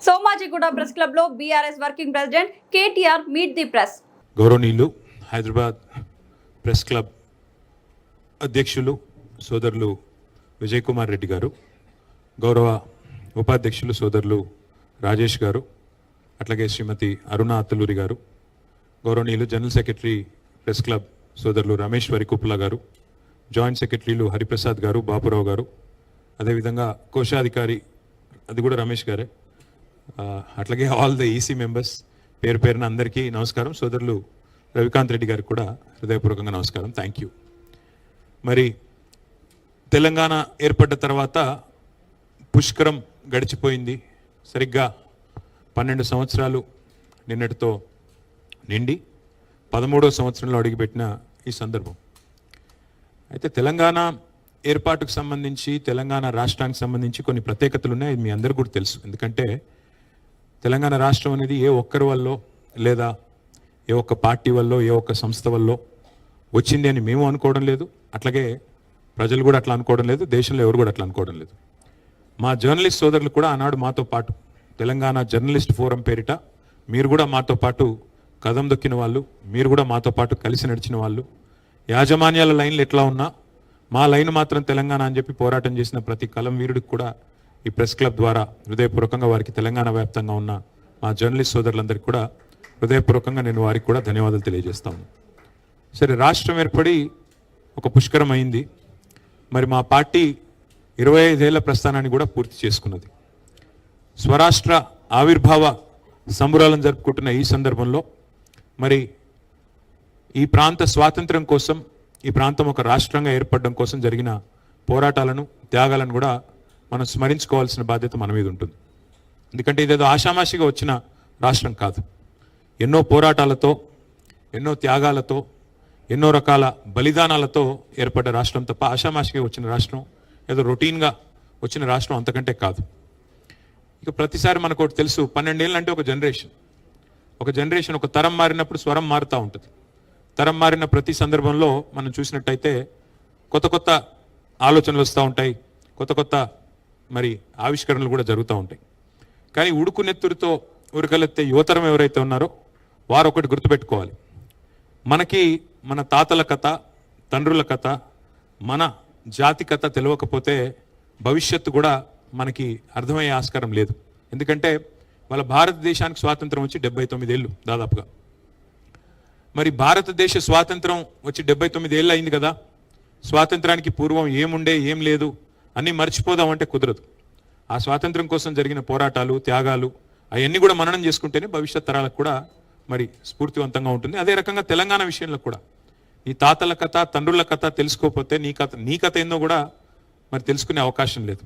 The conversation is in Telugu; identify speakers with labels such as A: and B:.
A: సోమాజిగూడ ప్రెస్ క్లబ్ లో BRS working president KTR meet the press.
B: గౌరవనీయులు హైదరాబాద్ ప్రెస్ క్లబ్ అధ్యక్షులు సోదరులు విజయ్ కుమార్ రెడ్డి గారు, గౌరవ ఉపాధ్యక్షులు సోదరులు రాజేష్ గారు, అట్లాగే శ్రీమతి అరుణ అత్తలూరి గారు, గౌరవనీయులు జనరల్ సెక్రటరీ ప్రెస్ క్లబ్ సోదరులు రమేశ్వరి కుప్లా గారు, జాయింట్ సెక్రటరీలు హరిప్రసాద్ గారు, బాపురావు గారు, అదేవిధంగా కోశాధికారి అది కూడా రమేష్ గారే, అట్లాగే ఆల్ ద ఈసీ మెంబర్స్ పేరు పేరున అందరికీ నమస్కారం. సోదరులు రవికాంత్ రెడ్డి గారికి కూడా హృదయపూర్వకంగా నమస్కారం. Thank you. మరి తెలంగాణ ఏర్పడ్డ తర్వాత పుష్కరం గడిచిపోయింది. సరిగ్గా 12 సంవత్సరాలు నిన్నటితో నిండి 13వ సంవత్సరంలో అడుగుపెట్టిన ఈ సందర్భం. అయితే తెలంగాణ ఏర్పాటుకు సంబంధించి, తెలంగాణ రాష్ట్రానికి సంబంధించి కొన్ని ప్రత్యేకతలు ఉన్నాయి. మీ అందరికీ కూడా తెలుసు. ఎందుకంటే తెలంగాణ రాష్ట్రం అనేది ఏ ఒక్కరి వల్ల లేదా ఏ ఒక్క పార్టీ వల్ల ఏ ఒక్క సంస్థ వల్ల వచ్చింది అని మేము అనుకోవడం లేదు, అట్లాగే ప్రజలు కూడా అట్లా అనుకోవడం లేదు, దేశంలో ఎవరు కూడా అట్లా అనుకోవడం లేదు. మా జర్నలిస్ట్ సోదరులు కూడా ఆనాడు మాతో పాటు తెలంగాణ జర్నలిస్ట్ ఫోరం పేరిట మీరు కూడా మాతో పాటు కదం దొక్కిన వాళ్ళు, మీరు కూడా మాతో పాటు కలిసి నడిచిన వాళ్ళు, యాజమాన్యాల లైన్లు ఎట్లా ఉన్నా మా లైన్ మాత్రం తెలంగాణ అని చెప్పి పోరాటం చేసిన ప్రతి కలం వీరుడికి కూడా ఈ ప్రెస్ క్లబ్ ద్వారా హృదయపూర్వకంగా వారికి తెలంగాణ వ్యాప్తంగా ఉన్న మా జర్నలిస్ట్ సోదరులందరికీ కూడా హృదయపూర్వకంగా నేను వారికి కూడా ధన్యవాదాలు తెలియజేస్తాను. సరే, రాష్ట్రం ఏర్పడి ఒక పుష్కరం అయింది. మరి మా పార్టీ 25 ఏళ్ల ప్రస్థానాన్ని కూడా పూర్తి చేసుకున్నది. స్వరాష్ట్ర ఆవిర్భావ సంబురాలను జరుపుకుంటున్న ఈ సందర్భంలో మరి ఈ ప్రాంత స్వాతంత్ర్యం కోసం, ఈ ప్రాంతం ఒక రాష్ట్రంగా ఏర్పడడం కోసం జరిగిన పోరాటాలను, త్యాగాలను కూడా మనం స్మరించుకోవాల్సిన బాధ్యత మన మీద ఉంటుంది. ఎందుకంటే ఇదేదో ఆషామాషిగా వచ్చిన రాష్ట్రం కాదు. ఎన్నో పోరాటాలతో, ఎన్నో త్యాగాలతో, ఎన్నో రకాల బలిదానాలతో ఏర్పడ్డ రాష్ట్రం తప్ప ఆషామాషిగా వచ్చిన రాష్ట్రం, ఏదో రొటీన్గా వచ్చిన రాష్ట్రం అంతకంటే కాదు. ఇక ప్రతిసారి మనకు ఒకటి తెలుసు, 12 ఏళ్ళు అంటే ఒక జనరేషన్, ఒక తరం మారినప్పుడు స్వరం మారుతూ ఉంటుంది. తరం మారిన ప్రతి సందర్భంలో మనం చూసినట్టయితే కొత్త కొత్త ఆలోచనలు వస్తూ ఉంటాయి, కొత్త కొత్త మరి ఆవిష్కరణలు కూడా జరుగుతూ ఉంటాయి. కానీ ఉడుకు నెత్తురితో ఉరకలెత్తే యువతరం ఎవరైతే ఉన్నారో వారు ఒకటి గుర్తుపెట్టుకోవాలి. మనకి మన తాతల కథ, తండ్రుల కథ, మన జాతి కథ తెలియకపోతే భవిష్యత్తు కూడా మనకి అర్థమయ్యే ఆస్కారం లేదు. ఎందుకంటే వాళ్ళ భారతదేశానికి స్వాతంత్రం వచ్చి 79 ఏళ్ళు దాదాపుగా. మరి భారతదేశ స్వాతంత్రం వచ్చి 79 ఏళ్ళు అయింది కదా. స్వాతంత్రానికి పూర్వం ఏముండే, ఏం లేదు అన్నీ మర్చిపోదామంటే కుదరదు. ఆ స్వాతంత్రం కోసం జరిగిన పోరాటాలు, త్యాగాలు అవన్నీ కూడా మననం చేసుకుంటేనే భవిష్యత్ తరాలకు కూడా మరి స్ఫూర్తివంతంగా ఉంటుంది. అదే రకంగా తెలంగాణ విషయంలో కూడా ఈ తాతల కథ, తండ్రుల కథ తెలుసుకోకపోతే నీ కథ ఏందో కూడా మరి తెలుసుకునే అవకాశం లేదు.